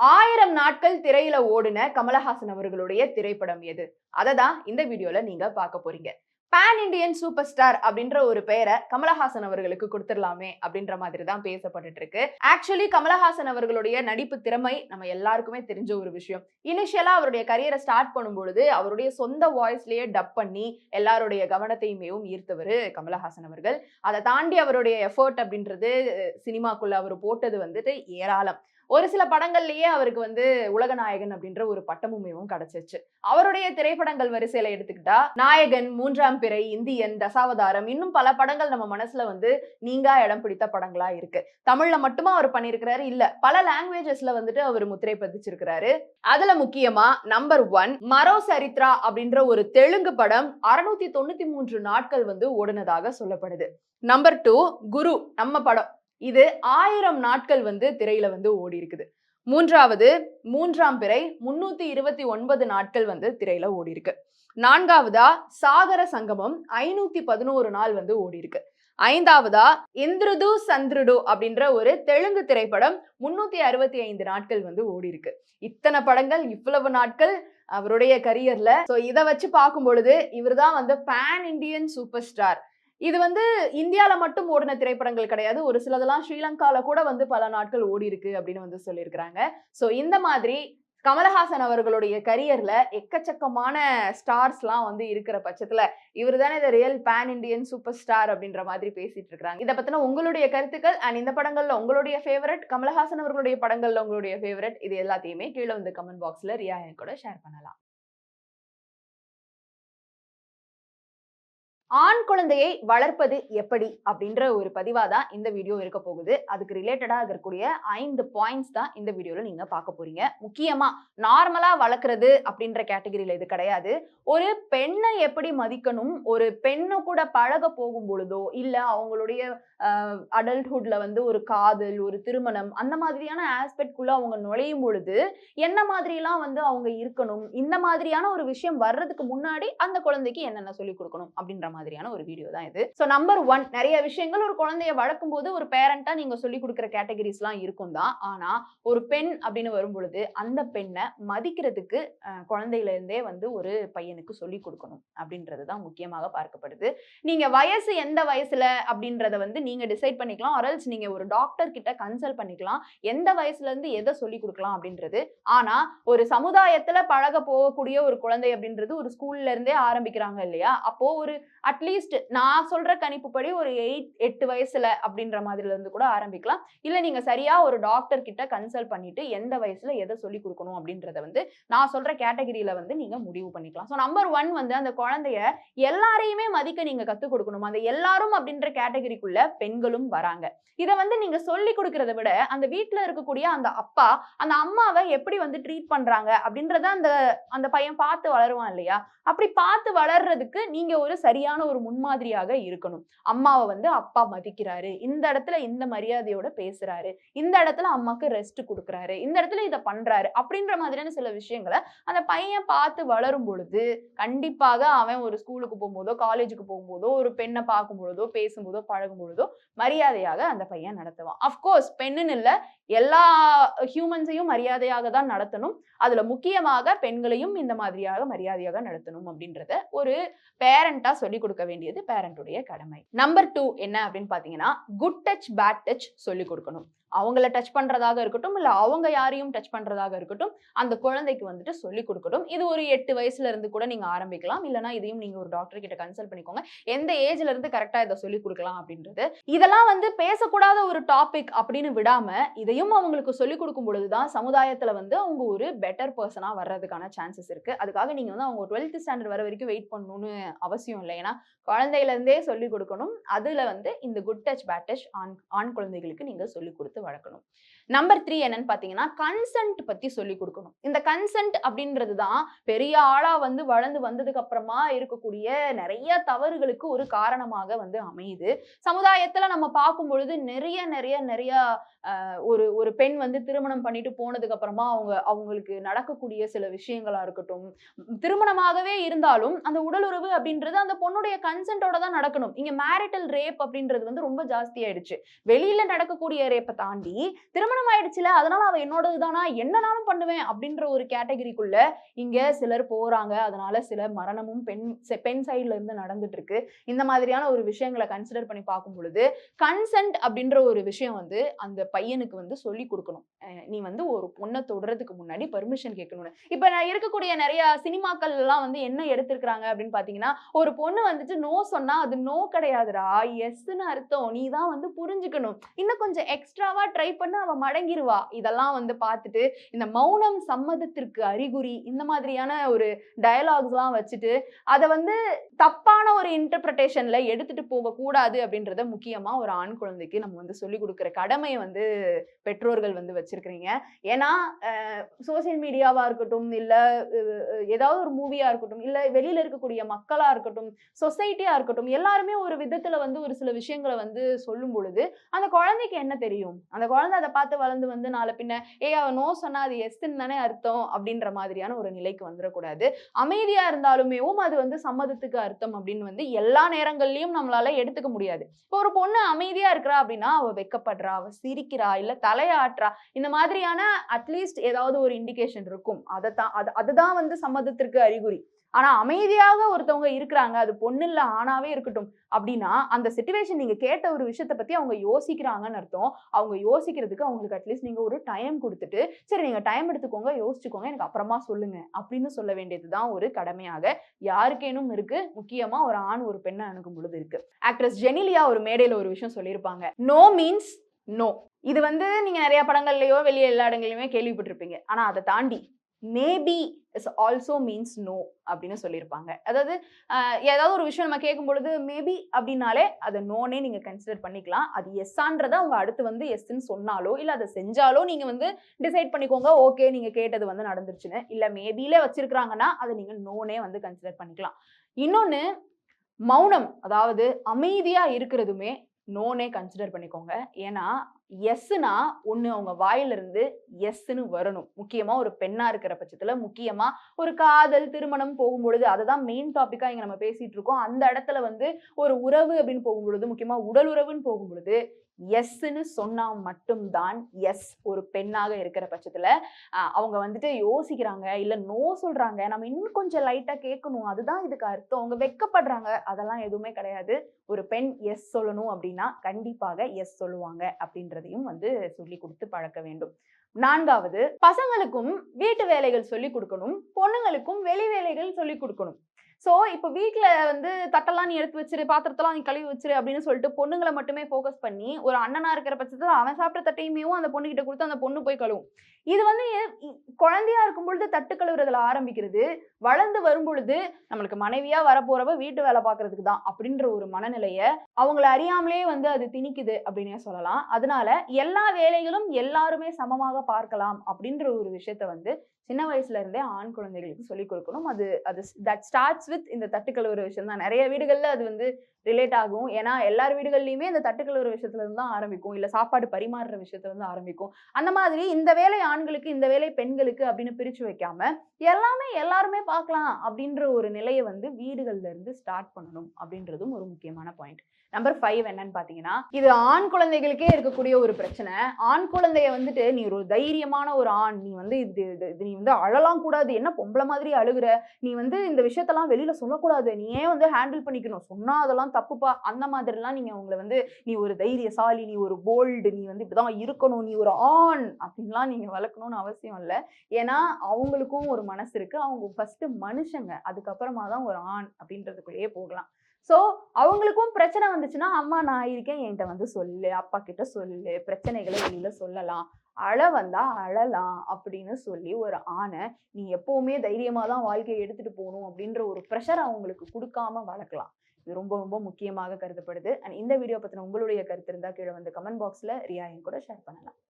1000 நாட்கள் திரையில ஓடுன கமலஹாசன் அவர்களுடைய திரைப்படம் எது? அததான் இந்த வீடியோல நீங்க பார்க்க போறீங்க. பான் இண்டியன் சூப்பர் ஸ்டார் அப்படின்ற ஒரு பெயரை கமலஹாசன் அவர்களுக்கு கொடுத்துடலாமே அப்படின்ற மாதிரி தான் பேசப்பட்டுட்டு இருக்கு. ஆக்சுவலி கமலஹாசன் அவர்களுடைய நடிப்பு திறமை நம்ம எல்லாருக்குமே தெரிஞ்ச ஒரு விஷயம். இனிஷியலா அவருடைய கரியரை ஸ்டார்ட் பண்ணும்பொழுது அவருடைய சொந்த வாய்ஸ்லயே டப் பண்ணி எல்லாருடைய கவனத்தையுமேவும் ஈர்த்தவர் கமலஹாசன் அவர்கள். அதை தாண்டி அவருடைய எஃபர்ட் அப்படின்றது சினிமாக்குள்ள அவர் போட்டது வந்துட்டு ஏராளம். ஒரு சில படங்கள்லயே அவருக்கு உலகநாயகன் அப்படின்ற ஒரு பட்டமும் கிடைச்சிச்சு. அவருடைய திரைப்படங்கள் வரிசையில எடுத்துக்கிட்டா நாயகன், மூன்றாம் பிறை, இந்தியன், தசாவதாரம், இன்னும் பல படங்கள் நம்ம மனசுல நீங்கா இடம் பிடித்த படங்களா இருக்கு. தமிழ்ல மட்டுமா அவர் பண்ணிருக்கிறாரு இல்ல, பல லாங்குவேஜஸ்ல அவர் முத்திரை பதிச்சிருக்கிறாரு. அதுல முக்கியமா நம்பர் 1 மரோ சரித்ரா அப்படின்ற ஒரு தெலுங்கு படம் 693 நாட்கள் ஓடுனதாக சொல்லப்படுது. நம்பர் 2 குரு நம்ம படம். இது 1000 நாட்கள் திரையில ஓடி இருக்குது. மூன்றாவது மூன்றாம் பிறை 329 நாட்கள் திரையில ஓடி இருக்கு. நான்காவதா சாகர சங்கமம் 511 நாள் ஓடி இருக்கு. ஐந்தாவதா இந்திருடு சந்திருடு அப்படின்ற ஒரு தெலுங்கு திரைப்படம் 365 நாட்கள் ஓடி இருக்கு. இத்தனை படங்கள், இவ்வளவு நாட்கள் அவருடைய கரியர்ல. சோ இத வச்சு பார்க்கும் பொழுது இவர்தான் பான் இண்டியன் சூப்பர் ஸ்டார். இது இந்தியால மட்டும் ஓடின திரைப்படங்கள் கிடையாது. ஒரு சிலதெல்லாம் ஸ்ரீலங்கால கூட பல நாட்கள் ஓடி இருக்கு அப்படின்னு சொல்லியிருக்கிறாங்க. சோ இந்த மாதிரி கமலஹாசன் அவர்களுடைய கரியர்ல எக்கச்சக்கமான ஸ்டார்ஸ்லாம் இருக்கிற பட்சத்துல இவர் தானே இந்த ரியல் பான் இண்டியன் சூப்பர் ஸ்டார் அப்படின்ற மாதிரி பேசிட்டு இருக்காங்க. இதை பத்தின உங்களுடைய கருத்துக்கள் அண்ட் இந்த படங்கள்ல உங்களுடைய ஃபேவரட், கமலஹாசன் அவர்களுடைய படங்கள்ல உங்களுடைய ஃபேவரட், இது எல்லாத்தையுமே கீழே கமெண்ட் பாக்ஸ்ல ரியா என் கூட ஷேர் பண்ணலாம். ஆண் குழந்தையை வளர்ப்பது எப்படி அப்படின்ற ஒரு பதிவா தான் இந்த வீடியோ இருக்க போகுது. அதுக்கு ரிலேட்டடா இருக்கக்கூடிய 5 பாயிண்ட்ஸ் தான் இந்த வீடியோல நீங்க பார்க்க போறீங்க. முக்கியமா நார்மலா வளர்க்கறது அப்படின்ற கேட்டகரியில இது கிடையாது. ஒரு பெண்ணை எப்படி மதிக்கணும், ஒரு பெண்ணு கூட பழக போகும் பொழுதோ இல்ல அவங்களுடைய அடல்ட்ஹுட்ல ஒரு காதல், ஒரு திருமணம், அந்த மாதிரியான ஆஸ்பெக்ட் குள்ள அவங்க நுழையும் பொழுது என்ன மாதிரி எல்லாம் அவங்க இருக்கணும், இந்த மாதிரியான ஒரு விஷயம் வர்றதுக்கு முன்னாடி அந்த குழந்தைக்கு என்னென்ன சொல்லிக் கொடுக்கணும் அப்படின்ற மாதிரியான ஒரு வீடியோ தான் இது. சோ நம்பர் 1, நிறைய விஷயங்கள் ஒரு குழந்தைய வளர்க்கும் போது ஒரு பேரண்டா நீங்க சொல்லிக் கொடுக்கிற கேட்டகரிஸ் எல்லாம் இருக்கும் தான். ஆனா ஒரு பெண் அப்படின்னு வரும் பொழுது அந்த பெண்ணை மதிக்கிறதுக்கு குழந்தையில இருந்தே ஒரு பையனுக்கு சொல்லிக் கொடுக்கணும் அப்படின்றதுதான் முக்கியமாக பார்க்கப்படுது. நீங்க வயசு எந்த வயசுல அப்படின்றத நீங்க டிசைட் பண்ணிக்கலாம். ஆர்எல்ஸ் நீங்க ஒரு டாக்டர் கிட்ட கன்சல்ட் பண்ணிக்கலாம் எந்த வயசுல இருந்து எதை சொல்லிக் கொடுக்கலாம் அப்படின்றது. ஆனா ஒரு சமுதாயத்துல பழக போகக்கூடிய ஒரு குழந்தை அப்படின்றது ஒரு ஸ்கூல்ல இருந்தே ஆரம்பிக்கிறாங்க இல்லையா? அப்போ ஒரு அட்லீஸ்ட் நான் சொல்ற கணிப்புப்படி ஒரு 8 வயசுல அப்படின்ற மாதிரில இருந்து கூட ஆரம்பிக்கலாம். இல்ல நீங்க சரியா ஒரு டாக்டர் கிட்ட கன்சல்ட் பண்ணிட்டு எந்த வயசுல எதை சொல்லி கொடுக்கணும் அப்படின்றத நான் சொல்ற கேட்டகரியில நீங்க முடிவு பண்ணிக்கலாம். சோ நம்பர் 1 அந்த குழந்தைய எல்லாரையுமே மதிக்க நீங்க கத்துக் கொடுக்கணும். அந்த எல்லாரும் அப்படின்ற கேட்டகரிக்குள்ள பெண்களும் வராங்க. இத நீங்க சொல்லி கொடுக்கறத விட அந்த வீட்டுல இருக்கக்கூடிய அந்த அப்பா அந்த அம்மாவை எப்படி ட்ரீட் பண்றாங்க அப்படின்றத அந்த பையன் பார்த்து வளருவான் இல்லையா? அப்படி பார்த்து வளர்றதுக்கு நீங்க ஒரு சரியான ஒரு முன்மாதிரியாக இருக்கணும். அம்மாவை அப்பா மதிக்கிறாரு, இந்த இடத்துல இந்த மரியாதையோட பேசுறாரு, இந்த இடத்துல அம்மாக்கு ரெஸ்ட் கொடுக்குறாரு, இந்த இடத்துல இதை பண்றாரு அப்படின்ற மாதிரியான சில விஷயங்களை அந்த பையன் பார்த்து வளரும் பொழுது கண்டிப்பாக அவன் ஒரு ஸ்கூலுக்கு போகும்போதோ காலேஜுக்கு போகும்போதோ ஒரு பெண்ணை பார்க்கும் பொழுதோ பேசும்போதோ பழகும் பொழுதோ மரியாதையாக அந்த பையன் நடத்துவான். அப்கோர்ஸ் பெண்ணுன்னு இல்ல, எல்லா ஹியூமன்ஸையும் மரியாதையாக தான் நடத்தணும். அதுல முக்கியமாக பெண்களையும் இந்த மாதிரியாக மரியாதையாக நடத்தணும் அப்படின்றத ஒரு பேரண்டா சொல்லி கொடுக்க வேண்டியது பேரண்டுடைய கடமை. நம்பர் 2 என்ன அப்படின்னு பாத்தீங்கன்னா, குட் டச் பேட் டச் சொல்லி கொடுக்கணும். அவங்கள டச் பண்றதாக இருக்கட்டும் இல்ல அவங்க யாரையும் டச் பண்றதாக இருக்கட்டும் அந்த குழந்தைக்கு சொல்லி கொடுக்கணும். இது ஒரு 8 வயசுல இருந்து கூட நீங்க ஆரம்பிக்கலாம். இல்லனா இதையும் நீங்க ஒரு டாக்டர் கிட்ட கன்சல்ட் பண்ணிக்கோங்க எந்த ஏஜ்ல இருந்து கரெக்டா இதை சொல்லி கொடுக்கலாம் அப்படின்றது. இதெல்லாம் பேசக்கூடாத ஒரு டாபிக் அப்படின்னு விடாம இதையும் அவங்களுக்கு சொல்லி கொடுக்கும் பொழுதுதான் சமுதாயத்துல அவங்க ஒரு பெட்டர் பர்சனா வர்றதுக்கான சான்சஸ் இருக்கு. அதுக்காக நீங்க அவங்க 12th ஸ்டாண்டர்ட் வர வரைக்கும் வெயிட் பண்ணணும்னு அவசியம் இல்லை. ஏன்னா குழந்தையில இருந்தே சொல்லி கொடுக்கணும். அதுல இந்த குட் டச் பேட் டச் ஆண் குழந்தைகளுக்கு நீங்க சொல்லி கொடுத்து வளர்க்கணும். நம்பர் 3 என்னன்னு பாத்தீங்கன்னா, கன்சென்ட் பத்தி சொல்லி கொடுக்கணும். இந்த கன்சென்ட் அப்படின்றது தான் பெரிய ஆளா வளர்ந்து வந்ததுக்கு அப்புறமா இருக்கக்கூடிய நிறைய தவறுகளுக்கு ஒரு காரணமாக அமையுது. சமுதாயத்துல நம்ம பார்க்கும் பொழுது நிறைய நிறைய நிறைய ஒரு பெண் திருமணம் பண்ணிட்டு போனதுக்கு அப்புறமா அவங்களுக்கு நடக்கக்கூடிய சில விஷயங்களா இருக்கட்டும், திருமணமாகவே இருந்தாலும் அந்த உடலுறவு அப்படின்றது அந்த பொண்ணுடைய கன்சென்ட்டோட தான் நடக்கணும். இங்க மேரிட்டல் ரேப் அப்படின்றது ரொம்ப ஜாஸ்தி ஆயிடுச்சு. வெளியில நடக்கக்கூடிய ரேப்பை தாண்டி திருமணம் திருமணம் ஆயிடுச்சுல அதனால அவ என்னோடதுதானா, என்னனாலும் பண்ணுவேன் அப்படின்ற ஒரு கேட்டகரிக்குள்ள இங்க சிலர் போறாங்க. அதனால சில மரணமும் பெண் சைடுல இருந்து நடந்துட்டு இருக்கு. இந்த மாதிரியான ஒரு விஷயங்களை கன்சிடர் பண்ணி பார்க்கும் பொழுது கன்சென்ட் அப்படின்ற ஒரு விஷயம் வந்து அந்த பையனுக்கு வந்து சொல்லி கொடுக்கணும். நீ வந்து ஒரு பொண்ணை தொடுறதுக்கு முன்னாடி பெர்மிஷன் கேட்கணும்னு. இப்ப நான் இருக்கக்கூடிய நிறைய சினிமாக்கள் எல்லாம் வந்து என்ன எடுத்திருக்காங்க அப்படின்னு பாத்தீங்கன்னா, ஒரு பொண்ணு வந்துட்டு நோ சொன்னா அது நோ கிடையாதுடா, எஸ்ன்னு அர்த்தம், நீ தான் வந்து புரிஞ்சுக்கணும், இன்னும் கொஞ்சம் எக்ஸ்ட்ராவா ட்ரை பண்ண அவ மடங்கிருவா. இதெல்லாம் வந்து பார்த்துட்டு இந்த மௌனம் சம்மதத்திற்கு அறிகுறி இந்த மாதிரியான ஒரு டயலாக்ஸ் எல்லாம் வச்சுட்டு அதை வந்து தப்பான ஒரு இன்டர்பிரேஷன்ல எடுத்துட்டு போக கூடாது அப்படின்றத முக்கியமா ஒரு ஆண் குழந்தைக்கு நம்ம வந்து சொல்லிக் கொடுக்கிற கடமையை வந்து பெற்றோர்கள் வந்து வச்சிருக்கிறீங்க. ஏன்னா சோசியல் மீடியாவா இருக்கட்டும், இல்ல ஏதாவது ஒரு மூவியா இருக்கட்டும், இல்ல வெளியில இருக்கக்கூடிய மக்களா இருக்கட்டும், சொசைட்டியா இருக்கட்டும், எல்லாருமே ஒரு விதத்துல வந்து ஒரு சில விஷயங்களை வந்து சொல்லும் பொழுது அந்த குழந்தைக்கு என்ன தெரியும்? அந்த குழந்தை அதை பார்த்து வளர்ந்து வந்து நாளை பின்ன அவ நோ சொன்னா அது எஸ்ன்னு தானே அர்த்தம் அப்படின்ற மாதிரியான ஒரு நிலைக்கு வந்துடக்கூடாது. அமைதியா இருந்தாலுமேவும் அது வந்து சம்மதத்துக்கு அர்த்தம் அப்படின்னு வந்து எல்லா நேரங்கள்லயும் நம்மளால எடுத்துக்க முடியாது. இப்போ ஒரு பொண்ணு அமைதியா இருக்கிறா அப்படின்னா அவ வெக்கப்படுறா, அவ சிரிக்கிறா, இல்ல தலையாட்டுறா, இந்த மாதிரியான அட்லீஸ்ட் ஏதாவது ஒரு இண்டிகேஷன் இருக்கும். அதுதான் வந்து சம்மதத்திற்கு அறிகுறி. ஆனா அமைதியாக ஒருத்தவங்க இருக்கிறாங்க, அது பொண்ணு இல்ல ஆணாவே இருக்கட்டும் அப்படின்னா அந்த சிச்சுவேஷன் நீங்க கேட்ட ஒரு விஷயத்தை பத்தி அவங்க யோசிக்கிறாங்கன்னு அர்த்தம். அவங்க யோசிக்கிறதுக்கு அவங்களுக்கு அட்லீஸ்ட் நீங்க ஒரு டைம் கொடுத்துட்டு, சரி நீங்க டைம் எடுத்துக்கோங்க, யோசிச்சுக்கோங்க, எனக்கு அப்புறமா சொல்லுங்க அப்படின்னு சொல்ல வேண்டியதுதான் ஒரு கடமையாக யாருக்கேனும் இருக்கு. முக்கியமா ஒரு ஆண் ஒரு பெண்ணை அணுகும் பொழுது இருக்கு. ஆக்ட்ரஸ் ஜெனிலியா ஒரு மேடையில ஒரு விஷயம் சொல்லியிருப்பாங்க, நோ மீன்ஸ் நோ. இது வந்து நீங்க நிறைய படங்கள்லயோ வெளியே எல்லா இடங்களையுமே கேள்விப்பட்டிருப்பீங்க. ஆனா அதை தாண்டி maybe is also means no அப்படின்னு சொல்லியிருப்பாங்க. அதாவது ஏதாவது ஒரு விஷயம் நம்ம கேட்கும் பொழுது மேபி அப்படின்னாலே அதை நோனே நீங்க கன்சிடர் பண்ணிக்கலாம். அது எஸ்ஸான்றதை அவங்க அடுத்து வந்து எஸ்ன்னு சொன்னாலோ இல்ல அதை செஞ்சாலோ நீங்க வந்து டிசைட் பண்ணிக்கோங்க, ஓகே நீங்க கேட்டது வந்து நடந்துருச்சுன்னு. இல்ல மேபிலே வச்சிருக்காங்கன்னா அதை நீங்க நோனே வந்து கன்சிடர் பண்ணிக்கலாம். இன்னொன்னு, மௌனம், அதாவது அமைதியா இருக்கிறதுமே நோனே கன்சிடர் பண்ணிக்கோங்க. ஏன்னா எஸ்னா ஒண்ணு அவங்க வாயிலிருந்து எஸ்ன்னு வரணும். முக்கியமா ஒரு பெண்ணா இருக்கிற பட்சத்துல, முக்கியமா ஒரு காதல் திருமணம் போகும்பொழுது, அதுதான் மெயின் டாபிக்கா இங்க நம்ம பேசிட்டு இருக்கோம். அந்த இடத்துல வந்து ஒரு உறவு அப்படின்னு போகும்பொழுது, முக்கியமா உடல் உறவுன்னு போகும்பொழுது எஸ்ன்னு சொன்னா மட்டும்தான் எஸ். ஒரு பெண்ணாக இருக்கிற பட்சத்துல அவங்க வந்துட்டு யோசிக்கிறாங்க, இல்ல நோ சொல்றாங்க, நம்ம இன்னும் கொஞ்சம் லைட்டா கேட்கணும், அதுதான் இதுக்கு அர்த்தம், அவங்க வெட்கப்படுறாங்க, அதெல்லாம் எதுவுமே கிடையாது. ஒரு பெண் எஸ் சொல்லணும் அப்படின்னா கண்டிப்பாக எஸ் சொல்லுவாங்க அப்படின்றதையும் வந்து சொல்லி கொடுத்து பழக்க வேண்டும். 4வது, பசங்களுக்கும் வீட்டு வேலைகள் சொல்லி கொடுக்கணும், பொண்ணுங்களுக்கும் வெளி வேலைகள் சொல்லி கொடுக்கணும். சோ இப்ப வீட்ல வந்து தட்டெல்லாம் நீ எடுத்து வச்சிரு, பாத்திரத்தெல்லாம் நீ கழுவி வச்சிரு அப்படின்னு சொல்லிட்டு பொண்ணுங்கள மட்டுமே ஃபோக்கஸ் பண்ணி ஒரு அண்ணனா இருக்கிற பட்சத்துல அவன் சாப்பிட்ட தட்டையுமேவும் அந்த பொண்ணு கிட்ட கொடுத்து அந்த பொண்ணு போய் கழுவும். இது வந்து குழந்தையா இருக்கும் பொழுது தட்டு கழுவுறதுல ஆரம்பிக்கிறது, வளர்ந்து வரும் பொழுது நம்மளுக்கு மனைவியா வரப்போறவ வீட்டு வேலை பார்க்கறதுக்கு தான் அப்படின்ற ஒரு மனநிலைய அவங்கள அறியாமலே வந்து அது திணிக்குது அப்படின்னே சொல்லலாம். அதனால எல்லா வேலைகளும் எல்லாருமே சமமாக பார்க்கலாம் அப்படின்ற ஒரு விஷயத்த வந்து சின்ன வயசுல இருந்தே ஆண் குழந்தைகளுக்கு சொல்லிக் கொடுக்கணும். அது அது தட் ஸ்டார்ட்ஸ் வித் இந்த தட்டு கழுவுற விஷயம் தான். நிறைய வீடுகள்ல அது வந்து ரிலேட் ஆகும். ஏன்னா எல்லார் வீடுகள்லயுமே இந்த தட்டு கழுவுற விஷயத்துல இருந்து தான் ஆரம்பிக்கும். இல்ல சாப்பாடு பரிமாறுற விஷயத்துல இருந்து ஆரம்பிக்கும். அந்த மாதிரி இந்த வேலை ஆண்களுக்கு, இந்த வேலை பெண்களுக்கு அப்படின்னு பிரிச்சு வைக்காம எல்லாமே எல்லாருமே பார்க்கலாம் அப்படின்ற ஒரு நிலையை வந்து வீடுகள்ல இருந்து ஸ்டார்ட் பண்ணணும் அப்படின்றதும் ஒரு முக்கியமான பாயிண்ட். நம்பர் 5 என்னன்னு பாத்தீங்கன்னா, இது ஆண் குழந்தைகளுக்கே இருக்கக்கூடிய ஒரு பிரச்சனை. ஆண் குழந்தைய வந்துட்டு நீ ஒரு தைரியமான ஒரு ஆண், நீ வந்து நீ வந்து அழலாம் கூடாது, என்ன பொம்பளை மாதிரி அழுகுற, நீ வந்து இந்த விஷயத்தெல்லாம் வெளியில சொல்லக்கூடாது, நீ ஏன் வந்து ஹேண்டில் பண்ணிக்கணும், சொன்னா அதெல்லாம் தப்புப்பா, அந்த மாதிரிலாம் நீங்க உங்களை வந்து நீ ஒரு தைரியசாலி, நீ ஒரு போல்டு, நீ வந்து இப்படிதான் இருக்கணும், நீ ஒரு ஆண் அப்படின்லாம் நீங்க வளர்க்கணும்னு அவசியம் இல்லை. ஏன்னா அவங்களுக்கும் ஒரு மனசு இருக்கு. அவங்க ஃபர்ஸ்ட் மனுஷங்க, அதுக்கப்புறமா தான் ஒரு ஆண் அப்படின்றதுக்குள்ளேயே போகலாம். சோ அவங்களுக்கும் பிரச்சனை வந்துச்சுன்னா, அம்மா நான் இருக்கேன், என்கிட்ட வந்து சொல்லு, அப்பா கிட்ட சொல்லு, பிரச்சனைகளை வெளியில சொல்லலாம், அழ வந்தா அழலாம் அப்படின்னு சொல்லி ஒரு ஆணை நீ எப்பவுமே தைரியமா தான் வாழ்க்கையை எடுத்துட்டு போகணும் அப்படின்ற ஒரு ப்ரெஷர் அவங்களுக்கு கொடுக்காம வளர்க்கலாம். இது ரொம்ப ரொம்ப முக்கியமாக கருதப்படுது. அண்ட் இந்த வீடியோ பத்தின உங்களுடைய கருத்து இருந்தா கீழே வந்து கமெண்ட் பாக்ஸ்ல ரியா என் கூட ஷேர் பண்ணலாம்.